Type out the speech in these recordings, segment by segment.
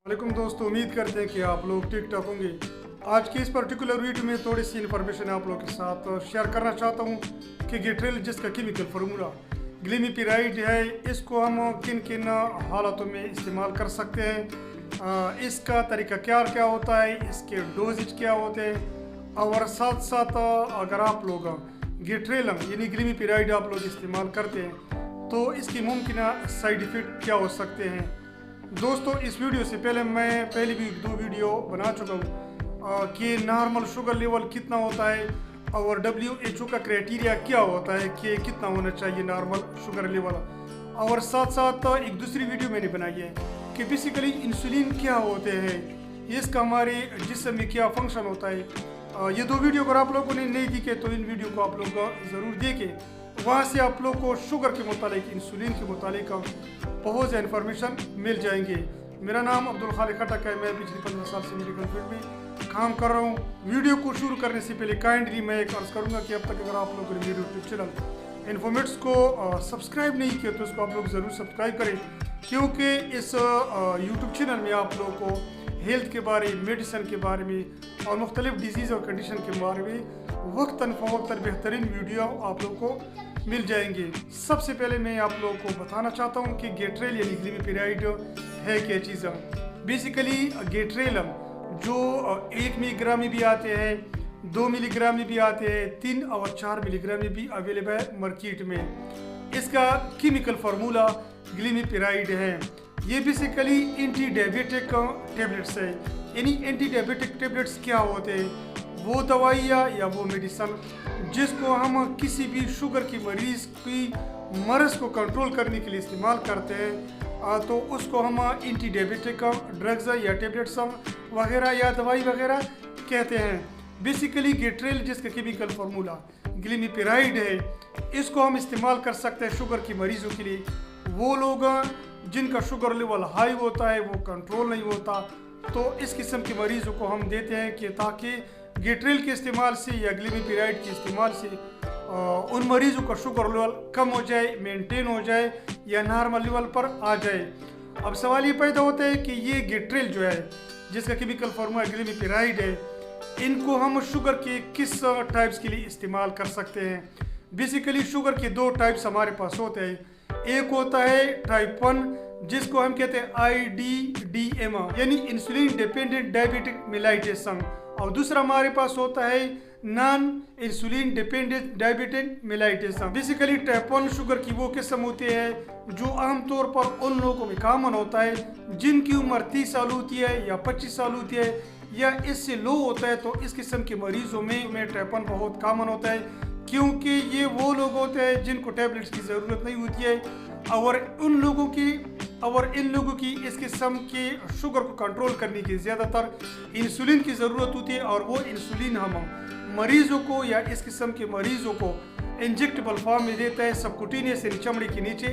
वालेकुम दोस्तों, उम्मीद करते हैं कि आप लोग ठीक ठाक होंगे। आज की इस पर्टिकुलर वीडियो में थोड़ी सी इन्फॉर्मेशन आप लोगों के साथ शेयर करना चाहता हूं कि गेट्रेल जिसका केमिकल फार्मूला ग्लिमिपिराइड है, इसको हम किन किन हालातों में इस्तेमाल कर सकते हैं, इसका तरीका क्या क्या होता है, इसके डोजेज क्या होते हैं, और साथ साथ अगर आप लोग गेट्रेलम यानी ग्लिमिपिराइड आप लोग इस्तेमाल करते हैं तो इसकी मुमकिन साइड इफ़ेक्ट क्या हो सकते हैं। दोस्तों, इस वीडियो से पहले मैं पहले भी 2 वीडियो बना चुका हूँ कि नॉर्मल शुगर लेवल कितना होता है और WHO का क्राइटेरिया क्या होता है कि कितना होना चाहिए नॉर्मल शुगर लेवल, और साथ साथ एक दूसरी वीडियो मैंने बनाई है कि बेसिकली इंसुलिन क्या होते हैं, इसका हमारे जिस्म में क्या फंक्शन होता है। ये 2 वीडियो अगर आप लोगों ने नहीं दिखे तो इन वीडियो को आप लोग ज़रूर देखें। वहाँ से आप लोग को शुगर के मुतालिक, इंसुलिन के मुतालिक बहुत ज़्यादा इन्फॉर्मेशन मिल जाएंगे। मेरा नाम अब्दुल खालिक खटक है। मैं पिछले 15 साल से मेडिकल फील्ड में काम कर रहा हूँ। वीडियो को शुरू करने से पहले काइंडली मैं एक अर्ज़ करूँगा कि अब तक अगर आप लोगों ने मेरे यूट्यूब चैनल इन्फॉर्मेट्स को सब्सक्राइब नहीं किया तो इसको आप लोग ज़रूर सब्सक्राइब करें, क्योंकि इस यूट्यूब चैनल में आप लोगों को हेल्थ के बारे, मेडिसिन के बारे में और मुख्तलिफ डिजीज़ और कंडीशन के बारे में वक्तन फ़वक्तन बेहतरीन वीडियो आप लोगों को मिल जाएंगे। सबसे पहले मैं आप लोगों को बताना चाहता हूं कि गेट्रेल यानी ग्लिमिपिराइड है क्या चीज़। बेसिकली गेट्रेलम जो 1 मिलीग्राम में भी आते हैं, 2 मिलीग्राम में भी आते हैं, 3 और 4 मिलीग्राम में भी अवेलेबल है मार्केट में। इसका केमिकल फार्मूला ग्लिमिपिराइड है। ये बेसिकली एंटी डायबिटिक टेबलेट्स है। यानी एंटी डायबिटिक टेबलेट्स क्या होते हैं? वो दवाइयाँ या वो मेडिसन जिसको हम किसी भी शुगर की मरीज़ की मर्ज़ को कंट्रोल करने के लिए इस्तेमाल करते हैं, तो उसको हम एंटी डायबिटिक ड्रग्स या टेबलेट्स वगैरह या दवाई वगैरह कहते हैं। बेसिकली गेट्रेल जिसका केमिकल फार्मूला ग्लिमिपिराइड है, इसको हम इस्तेमाल कर सकते हैं शुगर की मरीज़ों के लिए। वो लोग जिनका शुगर लेवल हाई होता है, वो कंट्रोल नहीं होता, तो इस किस्म के मरीज़ों को हम देते हैं कि ताकि गेट्रेल के इस्तेमाल से या ग्लिमिपिराइड के इस्तेमाल से उन मरीज़ों का शुगर लेवल कम हो जाए, मेंटेन हो जाए या नॉर्मल लेवल पर आ जाए। अब सवाल ये पैदा होता है कि ये गेट्रेल जो है जिसका केमिकल फार्मूला ग्लिमिपिराइड है, इनको हम शुगर के किस टाइप्स के लिए इस्तेमाल कर सकते हैं। बेसिकली शुगर के 2 टाइप्स हमारे पास होते हैं। एक होता है टाइप 1 जिसको हम कहते हैं IDDM यानी इंसुलिन डिपेंडेंट डायबिटिक मेलाइटिस, और दूसरा हमारे पास होता है non insulin dependent diabetic mellitus. Basically type 1 sugar की वो किस्म होती है जो आमतौर पर उन लोगों में कॉमन होता है जिनकी उम्र 30 साल होती है या 25 साल होती है या इससे लो होता है। तो इस किस्म के मरीजों में टाइप 1 बहुत कॉमन होता है, क्योंकि ये वो लोग होते हैं जिनको टैबलेट्स की ज़रूरत नहीं होती है, और इन लोगों की इस किस्म के शुगर को कंट्रोल करने की ज़्यादातर इंसुलिन की ज़रूरत होती है, और वो इंसुलिन हम मरीज़ों को या इस किस्म के मरीज़ों को इंजेक्टेबल फॉर्म में देता है, सबकुटेनियस यानी चमड़ी के नीचे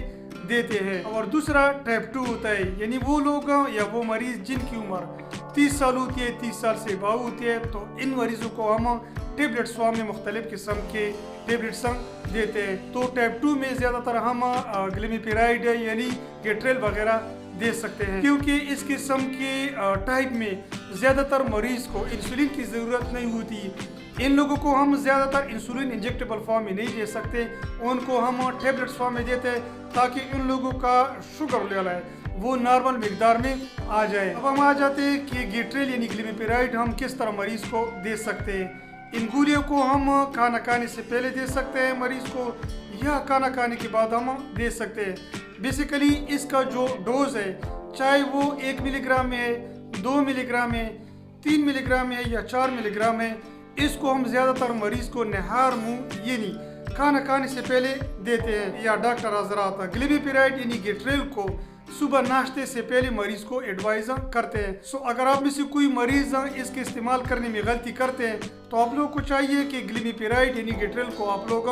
देते हैं। और दूसरा टाइप 2 होता है, यानी वो लोग या वो मरीज़ जिनकी उम्र 30 साल होती है, 30 साल से बाहर होती है, तो इन मरीज़ों को हम टेबलेट्स फॉर्म में मुख्तलिफ किस्म के टेबलेट्स देते हैं। तो टाइप 2 में ज़्यादातर हम ग्लिमिपिराइड यानी गेट्रेल वगैरह दे सकते हैं, क्योंकि इस किस्म के टाइप में ज़्यादातर मरीज़ को इंसुलिन की ज़रूरत नहीं होती। इन लोगों को हम ज़्यादातर इंसुलिन इंजेक्टेबल फॉर्म में नहीं दे सकते, उनको हम टेबलेट्स फॉर्म में देते हैं ताकि इन लोगों का शुगर लेवल है वो नॉर्मल मिकदार में आ जाए। अब हम आ जाते हैं कि गेट्रेल यानी ग्लिमिपिराइड हम किस तरह मरीज़ को दे सकते हैं। इन गोलियों को हम खाना खाने से पहले दे सकते हैं मरीज़ को, या खाना खाने के बाद हम दे सकते हैं। बेसिकली इसका जो डोज है, चाहे वो 1 मिलीग्राम में है, 2 मिलीग्राम है, 3 मिलीग्राम में है या 4 मिलीग्राम है, इसको हम ज़्यादातर मरीज़ को नहार मुँह यानी खाना खाने से पहले देते हैं। या डॉक्टर हजरात ग्लिमिपिराइड यानी गेट्रेल को सुबह नाश्ते से पहले मरीज़ को एडवाइज करते हैं। सो अगर आप में से कोई मरीज़ इसके इस्तेमाल करने में गलती करते हैं तो आप लोगों को चाहिए कि ग्लिमिपिराइड यानी गेट्रेल को आप लोग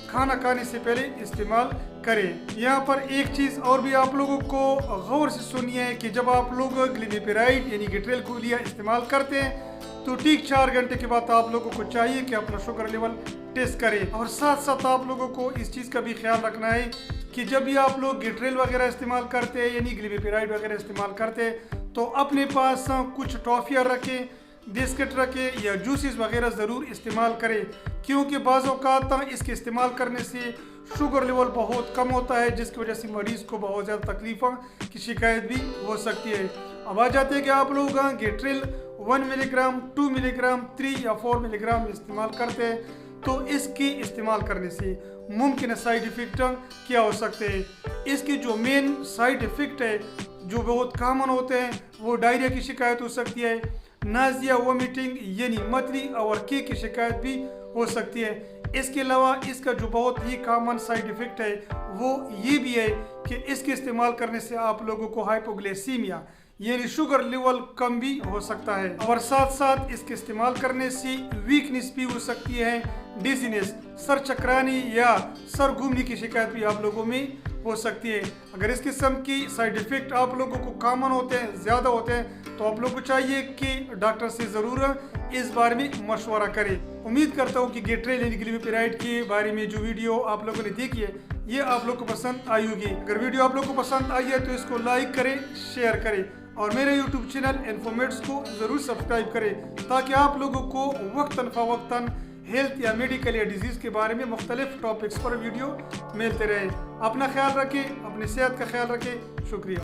खाना खाने से पहले इस्तेमाल करें। यहाँ पर एक चीज़ और भी आप लोगों को गौर से सुनिए है कि जब आप लोग ग्लिमिपिराइड यानी गेट्रेल को लिया इस्तेमाल करते हैं तो ठीक 4 घंटे के बाद आप लोगों को चाहिए कि अपना शुगर लेवल टेस्ट करें। और साथ साथ आप लोगों को इस चीज़ का भी ख्याल रखना है कि जब भी आप लोग गेट्रेल वगैरह इस्तेमाल करते हैं यानी ग्लिमिपिराइड वगैरह इस्तेमाल करते हैं तो अपने पास कुछ टॉफ़ियाँ रखें, बिस्किट रखें या जूसेस वगैरह ज़रूर इस्तेमाल करें, क्योंकि बाज़ औक़ात इसके इस्तेमाल करने से शुगर लेवल बहुत कम होता है, जिसकी वजह से मरीज़ को बहुत ज़्यादा तकलीफ़ों की शिकायत भी हो सकती है। अब आ जाते हैं कि आप लोग गेट्रिल 1 मिलीग्राम, 2 मिलीग्राम, 3 या 4 मिलीग्राम इस्तेमाल करते हैं, तो इसके इस्तेमाल करने से मुमकिन साइड इफ़ेक्ट क्या हो सकते हैं। इसकी जो मेन साइड इफ़ेक्ट है जो बहुत कॉमन होते हैं वो डायरिया की शिकायत हो सकती है, नाज़िया, वोमिटिंग यानी मतली और की शिकायत भी हो सकती है। इसके अलावा इसका जो बहुत ही कॉमन साइड इफ़ेक्ट है वो ये भी है कि इसके इस्तेमाल करने से आप लोगों को हाइपोग्लाइसीमिया यानी शुगर लेवल कम भी हो सकता है, और साथ साथ इसके इस्तेमाल करने से वीकनेस भी हो सकती है, डिजीनेस, सर चकराने या सर घूमने की शिकायत भी आप लोगों में हो सकती है। अगर इस किस्म की साइड इफ़ेक्ट आप लोगों को कॉमन होते हैं, ज़्यादा होते हैं, तो आप लोगों को चाहिए कि डॉक्टर से ज़रूर इस बारे में मशवरा करें। उम्मीद करता हूँ कि गेट्रिल यानी ग्लिमिपिराइड के बारे में जो वीडियो आप लोगों ने देखी है ये आप लोग को पसंद आई होगी। अगर वीडियो आप लोग को पसंद आई है तो इसको लाइक करें, शेयर करें और मेरे यूट्यूब चैनल इन्फॉर्मेट्स को ज़रूर सब्सक्राइब करें, ताकि आप लोगों को वक्तन फ़वक्तन हेल्थ या मेडिकल या डिजीज़ के बारे में मुख्तलिफ टॉपिक्स पर वीडियो मिलते रहे। अपना ख्याल रखें, अपनी सेहत का ख्याल रखें। शुक्रिया।